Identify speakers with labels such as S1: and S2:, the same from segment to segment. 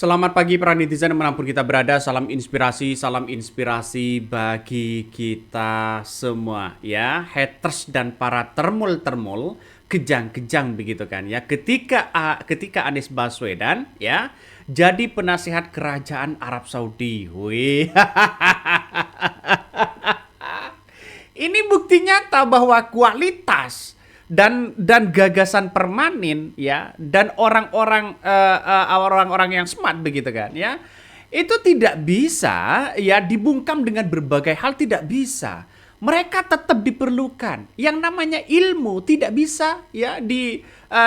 S1: Selamat pagi para netizen dimanapun kita berada. Salam inspirasi bagi kita semua ya. Haters dan para termul-termul, kejang-kejang begitu kan ya. Ketika Anies Baswedan ya jadi penasihat kerajaan Arab Saudi. Wih. Ini bukti nyata bahwa kualitas dan gagasan permanen ya dan orang-orang yang smart begitu kan ya itu tidak bisa ya dibungkam dengan berbagai hal, tidak bisa. Mereka tetap diperlukan. Yang namanya ilmu tidak bisa ya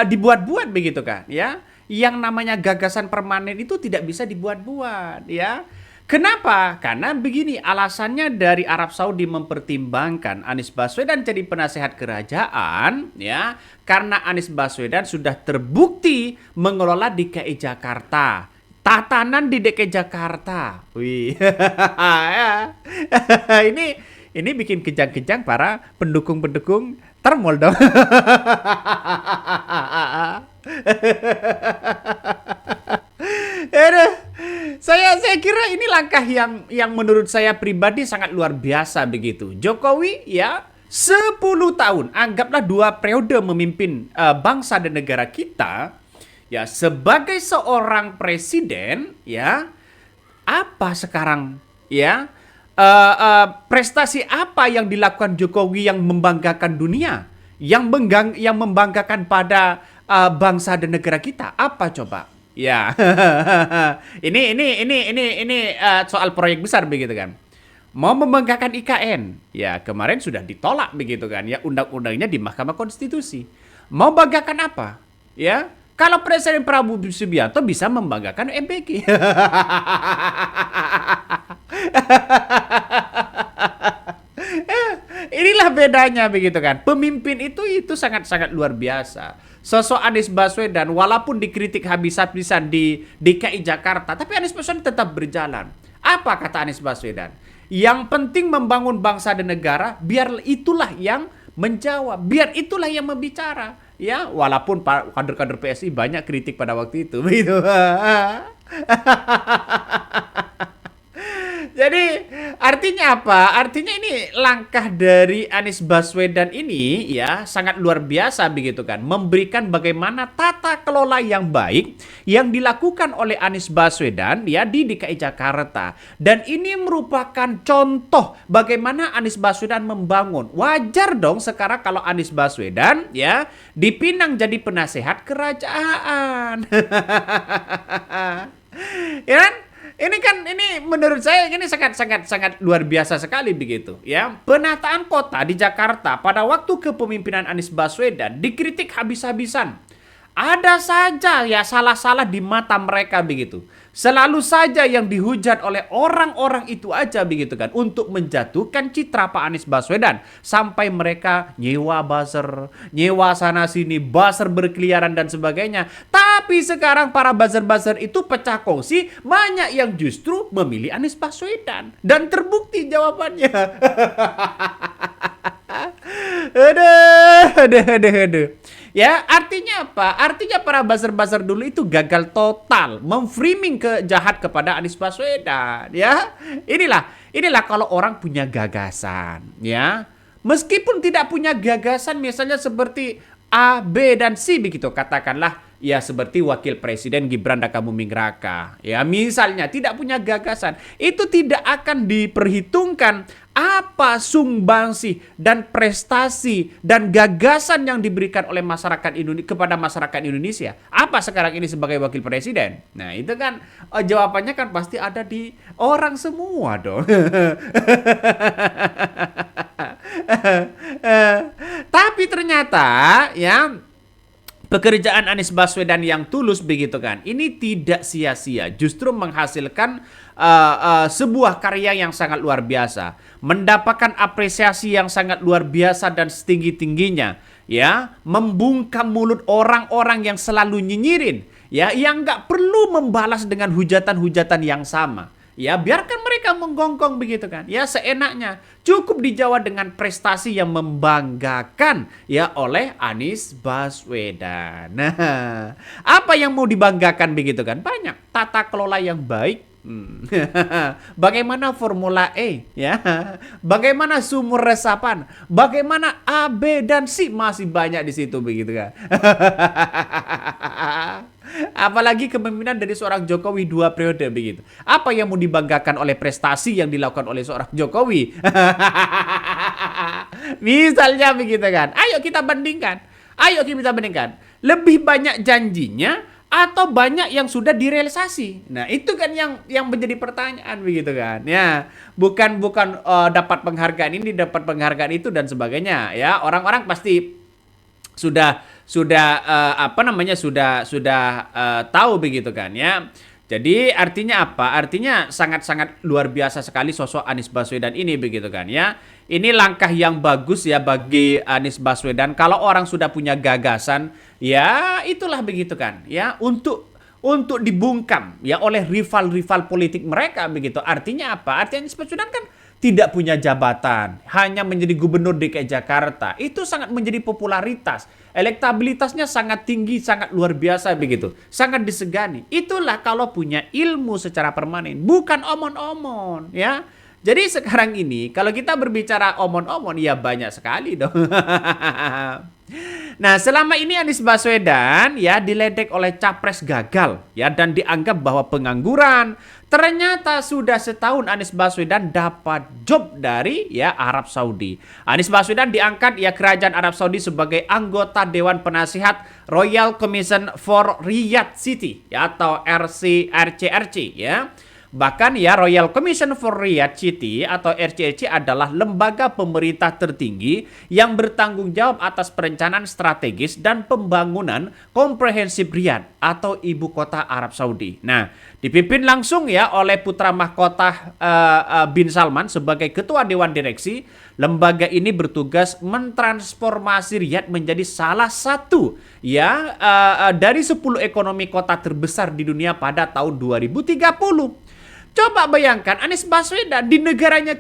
S1: dibuat-buat begitu kan ya. Yang namanya gagasan permanen itu tidak bisa dibuat-buat ya. Kenapa? Karena begini alasannya, dari Arab Saudi mempertimbangkan Anies Baswedan jadi penasehat kerajaan ya, karena Anies Baswedan sudah terbukti mengelola DKI Jakarta. Tatanan di DKI Jakarta. Wih. ini ini bikin kejang-kejang para pendukung-pendukung termol dong. Aduh, saya kira ini langkah yang menurut saya pribadi sangat luar biasa begitu. Jokowi ya 10 tahun, anggaplah 2 periode memimpin bangsa dan negara kita ya, sebagai seorang presiden ya, apa sekarang ya prestasi apa yang dilakukan Jokowi yang membanggakan dunia, yang membanggakan pada bangsa dan negara kita? Apa coba? Ya, ini soal proyek besar begitu kan. Mau membanggakan IKN, ya kemarin sudah ditolak begitu kan ya, undang-undangnya di Mahkamah Konstitusi. Mau banggakan apa? Ya, kalau Presiden Prabowo Subianto bisa membanggakan MBG. Inilah bedanya begitu kan. Pemimpin itu sangat-sangat luar biasa. Sosok Anies Baswedan walaupun dikritik habis-habisan di DKI Jakarta, tapi Anies Baswedan tetap berjalan. Apa kata Anies Baswedan? Yang penting membangun bangsa dan negara, biar itulah yang menjawab, biar itulah yang membicara. Ya, walaupun kader-kader PSI banyak kritik pada waktu itu, begitu. Jadi artinya apa? Artinya ini langkah dari Anies Baswedan ini ya sangat luar biasa begitu kan. Memberikan bagaimana tata kelola yang baik yang dilakukan oleh Anies Baswedan ya di DKI Jakarta. Dan ini merupakan contoh bagaimana Anies Baswedan membangun. Wajar dong sekarang kalau Anies Baswedan ya dipinang jadi penasehat kerajaan. Ya kan? Ini menurut saya ini sangat luar biasa sekali begitu ya. Penataan kota di Jakarta pada waktu kepemimpinan Anies Baswedan dikritik habis-habisan. Ada saja ya salah-salah di mata mereka begitu. Selalu saja yang dihujat oleh orang-orang itu aja begitu kan, untuk menjatuhkan citra Pak Anies Baswedan, sampai mereka nyewa buzzer, nyewa sana sini, buzzer berkeliaran dan sebagainya. Tapi sekarang para buzzer-buzzer itu pecah kongsi, banyak yang justru memilih Anies Baswedan dan terbukti jawabannya. Aduh. Ya, artinya apa? Artinya para buzzer-buzzer dulu itu gagal total memframing jahat kepada Anies Baswedan, ya. Inilah kalau orang punya gagasan, ya. Meskipun tidak punya gagasan misalnya seperti A, B dan C begitu, katakanlah ya seperti Wakil Presiden Gibran Rakabuming Raka. Ya, misalnya tidak punya gagasan, itu tidak akan diperhitungkan apa sumbangsi dan prestasi dan gagasan yang diberikan oleh masyarakat Indonesia kepada masyarakat Indonesia. Apa sekarang ini sebagai wakil presiden? Nah, itu kan jawabannya kan pasti ada di orang semua dong. Tapi ternyata ya pekerjaan Anies Baswedan yang tulus begitu kan, ini tidak sia-sia, justru menghasilkan sebuah karya yang sangat luar biasa, mendapatkan apresiasi yang sangat luar biasa dan setinggi-tingginya, ya, membungkam mulut orang-orang yang selalu nyinyirin, ya, yang nggak perlu membalas dengan hujatan-hujatan yang sama. Ya, biarkan mereka menggonggong begitu kan. Ya, seenaknya. Cukup dijawab dengan prestasi yang membanggakan ya oleh Anies Baswedan. Nah, apa yang mau dibanggakan begitu kan? Banyak. Tata kelola yang baik. Bagaimana Formula E ya? Bagaimana sumur resapan? Bagaimana A, B dan C, masih banyak di situ begitu kan. Apalagi kepemimpinan dari seorang Jokowi 2 periode begitu. Apa yang mau dibanggakan oleh prestasi yang dilakukan oleh seorang Jokowi? Misalnya begitu kan. Ayo kita bandingkan. Ayo kita bandingkan. Lebih banyak janjinya atau banyak yang sudah direalisasi. Nah, itu kan yang menjadi pertanyaan begitu kan. Ya, bukan dapat penghargaan ini, dapat penghargaan itu dan sebagainya ya. Orang-orang pasti sudah tahu begitu kan ya. Jadi artinya apa? Artinya sangat-sangat luar biasa sekali sosok Anies Baswedan ini begitu kan ya. Ini langkah yang bagus ya bagi Anies Baswedan. Kalau orang sudah punya gagasan, ya itulah begitu kan ya, untuk dibungkam ya oleh rival-rival politik mereka begitu. Artinya apa? Artinya Anies Baswedan kan tidak punya jabatan, hanya menjadi gubernur DKI Jakarta. Itu sangat menjadi popularitas. Elektabilitasnya sangat tinggi, sangat luar biasa begitu. Sangat disegani. Itulah kalau punya ilmu secara permanen, bukan omon-omon ya. Jadi sekarang ini kalau kita berbicara omon-omon ya banyak sekali dong. Nah, selama ini Anies Baswedan ya diledek oleh capres gagal ya dan dianggap bahwa pengangguran. Ternyata sudah setahun Anies Baswedan dapat job dari ya Arab Saudi. Anies Baswedan diangkat ya Kerajaan Arab Saudi sebagai anggota Dewan Penasihat Royal Commission for Riyadh City ya atau RCRC ya. Bahkan ya Royal Commission for Riyadh City atau RCRC adalah lembaga pemerintah tertinggi yang bertanggung jawab atas perencanaan strategis dan pembangunan komprehensif Riyadh atau ibu kota Arab Saudi. Nah, dipimpin langsung ya oleh putra mahkota bin Salman sebagai ketua dewan direksi. Lembaga ini bertugas mentransformasi Riyadh menjadi salah satu ya dari 10 ekonomi kota terbesar di dunia pada tahun 2030. Coba bayangkan Anies Baswedan di negaranya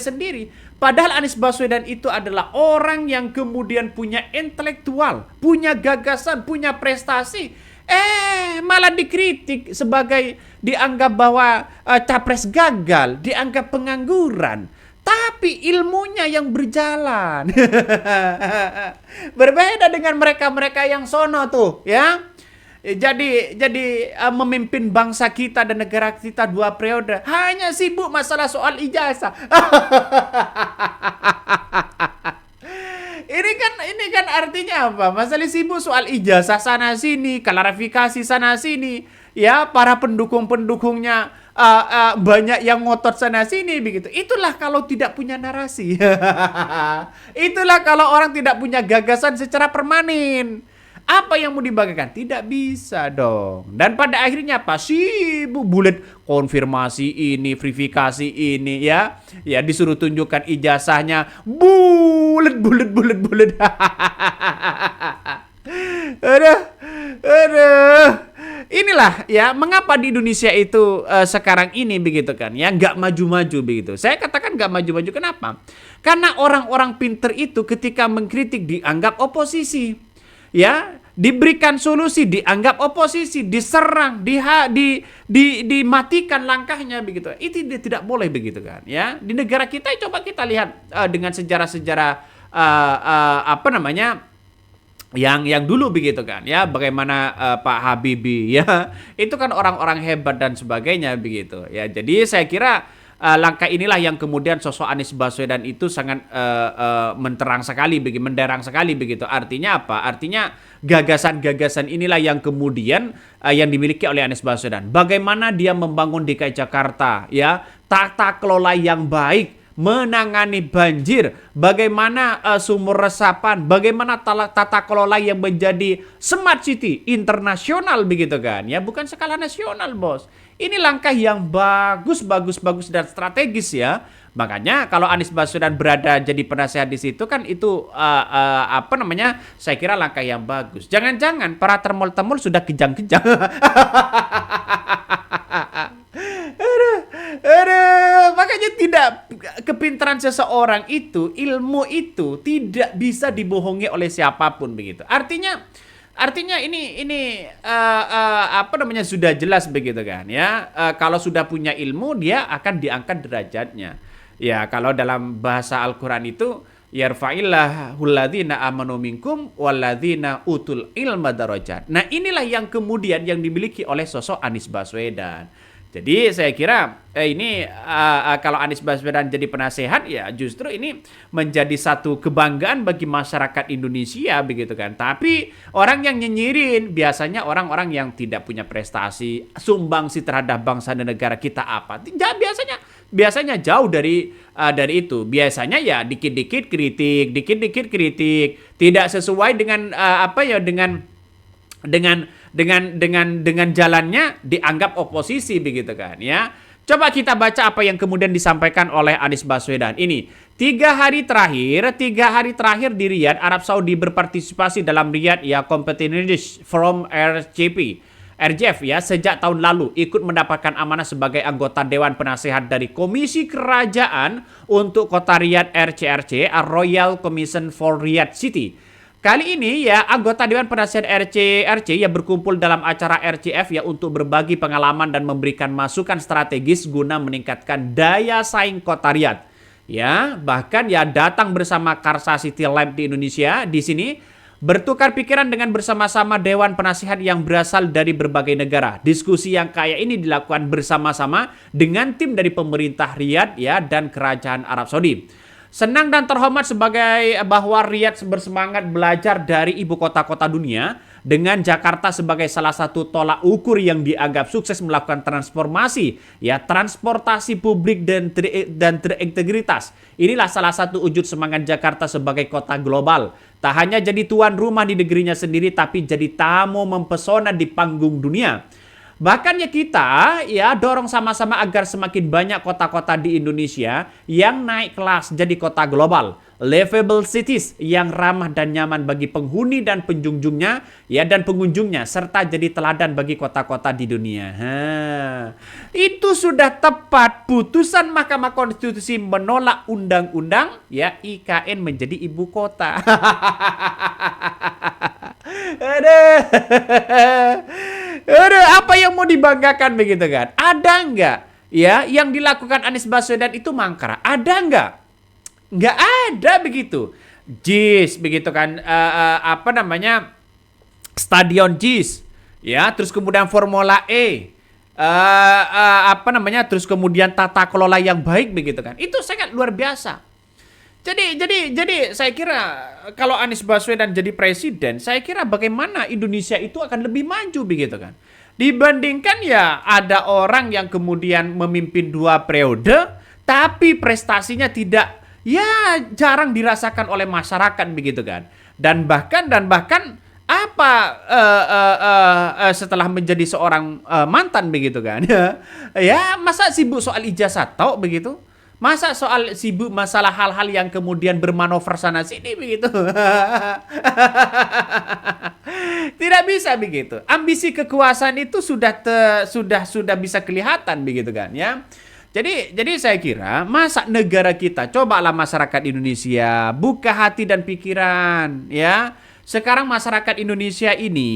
S1: sendiri. Padahal Anies Baswedan itu adalah orang yang kemudian punya intelektual, punya gagasan, punya prestasi. Malah dikritik sebagai dianggap bahwa capres gagal, dianggap pengangguran. Tapi ilmunya yang berjalan. Berbeda dengan mereka-mereka yang sono tuh, ya. Jadi memimpin bangsa kita dan negara kita 2 periode hanya sibuk masalah soal ijazah. Ini kan artinya apa? Masalah sibuk soal ijazah sana sini, klarifikasi sana sini. Ya, para pendukung-pendukungnya banyak yang ngotot sana sini begitu. Itulah kalau tidak punya narasi. Itulah kalau orang tidak punya gagasan secara permanen. Apa yang mau dibanggakan? Tidak bisa dong. Dan pada akhirnya apa? Sibuk bulet konfirmasi ini, verifikasi ini ya. Ya disuruh tunjukkan ijazahnya. Bulet. Aduh. Inilah ya mengapa di Indonesia itu sekarang ini begitu kan ya nggak maju-maju begitu. Saya katakan nggak maju-maju kenapa? Karena orang-orang pinter itu ketika mengkritik dianggap oposisi. Ya, diberikan solusi dianggap oposisi, diserang, dimatikan langkahnya begitu. Itu tidak boleh begitu kan, ya. Di negara kita coba kita lihat dengan sejarah-sejarah yang dulu begitu kan, ya. Bagaimana Pak Habibie ya. Itu kan orang-orang hebat dan sebagainya begitu. Ya, jadi saya kira langkah inilah yang kemudian sosok Anies Baswedan itu sangat menderang sekali begitu. Artinya apa? Artinya gagasan-gagasan inilah yang kemudian yang dimiliki oleh Anies Baswedan. Bagaimana dia membangun DKI Jakarta, ya, tata kelola yang baik, menangani banjir, bagaimana sumur resapan, bagaimana tata kelola yang menjadi smart city internasional begitu kan, ya, bukan skala nasional, bos. Ini langkah yang bagus dan strategis ya. Makanya kalau Anies Baswedan berada jadi penasehat di situ kan itu saya kira langkah yang bagus. Jangan-jangan para temul-temul sudah kejang-kejang. Aduh, makanya tidak kepintaran seseorang itu, ilmu itu tidak bisa dibohongi oleh siapapun begitu. Artinya ini apa namanya sudah jelas begitu kan ya. Kalau sudah punya ilmu dia akan diangkat derajatnya. Ya, kalau dalam bahasa Al-Qur'an itu yarfa'illahu alladzina amanu minkum walladzina utul ilma darajat. Nah, inilah yang kemudian yang dimiliki oleh sosok Anies Baswedan. Jadi saya kira ini kalau Anies Baswedan jadi penasehat ya justru ini menjadi satu kebanggaan bagi masyarakat Indonesia begitu kan. Tapi orang yang nyinyirin biasanya orang-orang yang tidak punya prestasi, sumbangsi terhadap bangsa dan negara kita apa. Biasanya jauh dari itu. Biasanya ya dikit-dikit kritik, tidak sesuai dengan dengan jalannya dianggap oposisi begitu kan ya. Coba kita baca apa yang kemudian disampaikan oleh Anies Baswedan. Ini 3 hari terakhir di Riyadh, Arab Saudi berpartisipasi dalam Riyadh ya Competitiveness from RJF ya sejak tahun lalu, ikut mendapatkan amanah sebagai anggota Dewan Penasehat dari Komisi Kerajaan untuk Kota Riyadh RCRC, Royal Commission for Riyadh City. Kali ini ya anggota Dewan Penasehat RCRC yang berkumpul dalam acara RCF ya untuk berbagi pengalaman dan memberikan masukan strategis guna meningkatkan daya saing Kota Riyadh. Ya, bahkan ya datang bersama Karsa City Lab di Indonesia di sini bertukar pikiran dengan bersama-sama Dewan Penasehat yang berasal dari berbagai negara. Diskusi yang kayak ini dilakukan bersama-sama dengan tim dari pemerintah Riyadh ya dan Kerajaan Arab Saudi. Senang dan terhormat sebagai bahwa Riyadh bersemangat belajar dari ibu kota-kota dunia dengan Jakarta sebagai salah satu tolak ukur yang dianggap sukses melakukan transformasi ya transportasi publik dan terintegritas. Inilah salah satu wujud semangat Jakarta sebagai kota global. Tak hanya jadi tuan rumah di negerinya sendiri tapi jadi tamu mempesona di panggung dunia. Bahkan ya kita ya dorong sama-sama agar semakin banyak kota-kota di Indonesia yang naik kelas jadi kota global, livable cities yang ramah dan nyaman bagi penghuni dan pengunjungnya ya dan pengunjungnya serta jadi teladan bagi kota-kota di dunia. Itu sudah tepat putusan Mahkamah Konstitusi menolak undang-undang ya IKN menjadi ibu kota. Aduh, apa yang mau dibanggakan begitu kan? Ada nggak ya yang dilakukan Anies Baswedan itu mangkrak? Ada nggak? Nggak ada begitu. JIS begitu kan? Stadion JIS, ya. Terus kemudian Formula E, terus kemudian tata kelola yang baik begitu kan? Itu sangat luar biasa. Jadi saya kira kalau Anies Baswedan jadi presiden, saya kira bagaimana Indonesia itu akan lebih maju begitu kan. Dibandingkan ya ada orang yang kemudian memimpin 2 periode, tapi prestasinya tidak ya jarang dirasakan oleh masyarakat begitu kan. Dan bahkan setelah menjadi seorang mantan begitu kan. Ya masa sibuk soal ijazah tok begitu. Masa soal sibuk masalah hal-hal yang kemudian bermanuver sana sini begitu. Tidak bisa begitu. Ambisi kekuasaan itu sudah bisa kelihatan begitu kan ya. Jadi saya kira masa negara kita, cobalah masyarakat Indonesia buka hati dan pikiran ya. Sekarang masyarakat Indonesia ini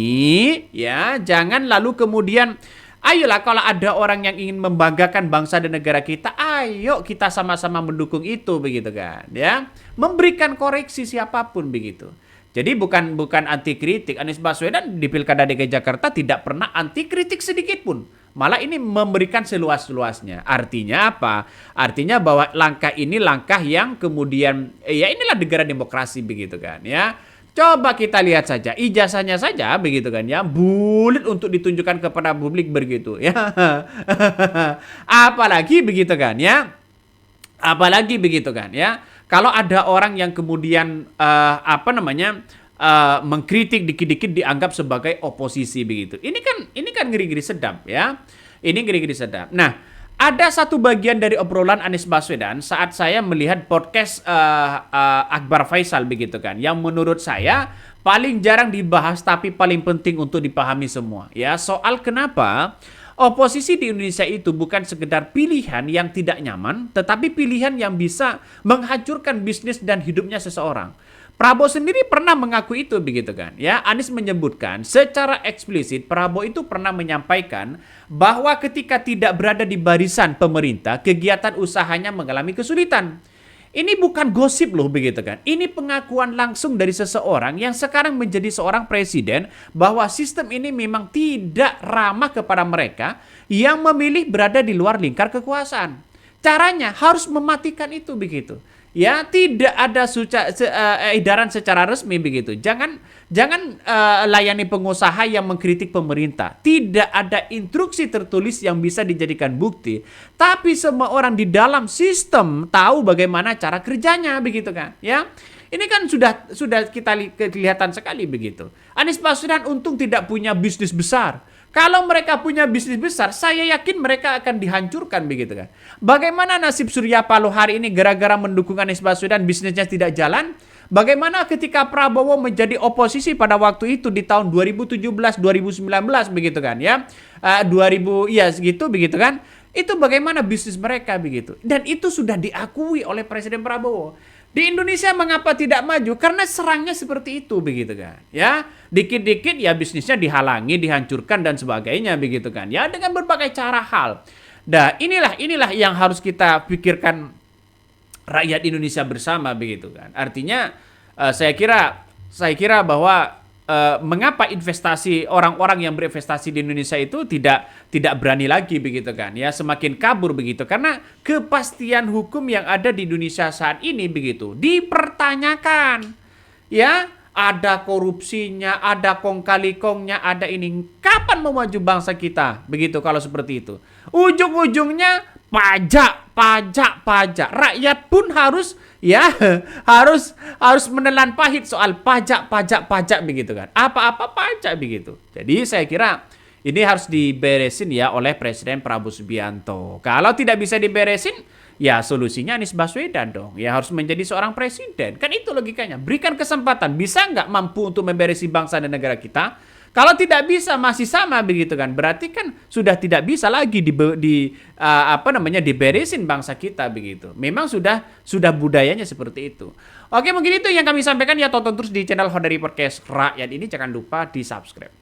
S1: ya jangan lalu kemudian ayolah kalau ada orang yang ingin membanggakan bangsa dan negara kita, ayo kita sama-sama mendukung itu begitu kan, ya. Memberikan koreksi siapapun begitu. Jadi bukan anti kritik. Anies Baswedan di Pilkada DKI Jakarta tidak pernah anti kritik sedikit pun. Malah ini memberikan seluas-luasnya. Artinya apa? Artinya bahwa langkah ini langkah yang kemudian ya inilah negara demokrasi begitu kan, ya. Coba kita lihat saja ijazahnya saja begitu kan ya, bulat untuk ditunjukkan kepada publik begitu ya. Apalagi begitu kan ya. Kalau ada orang yang kemudian mengkritik dikit-dikit dianggap sebagai oposisi begitu. Ini kan ngeri-ngeri sedap ya. Ini ngeri-ngeri sedap. Nah, ada satu bagian dari obrolan Anies Baswedan saat saya melihat podcast Akbar Faisal begitu kan, yang menurut saya paling jarang dibahas tapi paling penting untuk dipahami semua. Ya, soal kenapa Oposisi di Indonesia itu bukan sekedar pilihan yang tidak nyaman, tetapi pilihan yang bisa menghancurkan bisnis dan hidupnya seseorang. Prabowo sendiri pernah mengaku itu begitu kan. Ya, Anies menyebutkan secara eksplisit Prabowo itu pernah menyampaikan bahwa ketika tidak berada di barisan pemerintah, kegiatan usahanya mengalami kesulitan. Ini bukan gosip loh begitu kan. Ini pengakuan langsung dari seseorang yang sekarang menjadi seorang presiden bahwa sistem ini memang tidak ramah kepada mereka yang memilih berada di luar lingkar kekuasaan. Caranya harus mematikan itu begitu. Ya, tidak ada edaran secara resmi begitu. Jangan layani pengusaha yang mengkritik pemerintah. Tidak ada instruksi tertulis yang bisa dijadikan bukti. Tapi semua orang di dalam sistem tahu bagaimana cara kerjanya begitu kan? Ya. Ini kan sudah kita kelihatan sekali begitu. Anies Baswedan untung tidak punya bisnis besar. Kalau mereka punya bisnis besar, saya yakin mereka akan dihancurkan begitu kan. Bagaimana nasib Surya Paloh hari ini gara-gara mendukung Anies Baswedan bisnisnya tidak jalan? Bagaimana ketika Prabowo menjadi oposisi pada waktu itu di tahun 2017 2019 begitu kan ya. 2000 ya segitu begitu kan. Itu bagaimana bisnis mereka begitu. Dan itu sudah diakui oleh Presiden Prabowo. Di Indonesia mengapa tidak maju? Karena serangnya seperti itu begitu kan. Ya, dikit-dikit ya bisnisnya dihalangi, dihancurkan dan sebagainya begitu kan. Ya, dengan berbagai cara hal. Nah, inilah yang harus kita pikirkan rakyat Indonesia bersama begitu kan. Artinya saya kira bahwa mengapa investasi orang-orang yang berinvestasi di Indonesia itu tidak berani lagi begitu kan ya, semakin kabur begitu karena kepastian hukum yang ada di Indonesia saat ini begitu dipertanyakan ya, ada korupsinya, ada kong kali kongnya, ada ini. Kapan mau maju bangsa kita begitu kalau seperti itu? Ujung-ujungnya pajak. Rakyat pun harus menelan pahit soal pajak begitu kan. Apa-apa pajak begitu. Jadi saya kira ini harus diberesin ya oleh Presiden Prabowo Subianto. Kalau tidak bisa diberesin, ya solusinya Anies Baswedan dong. Ya harus menjadi seorang presiden. Kan itu logikanya. Berikan kesempatan. Bisa nggak mampu untuk memberesi bangsa dan negara kita? Kalau tidak bisa masih sama begitu kan, berarti kan sudah tidak bisa lagi diberesin bangsa kita begitu. Memang sudah budayanya seperti itu. Oke, mungkin itu yang kami sampaikan ya. Tonton terus di channel Hodari Podcast Rakyat ini, jangan lupa di subscribe.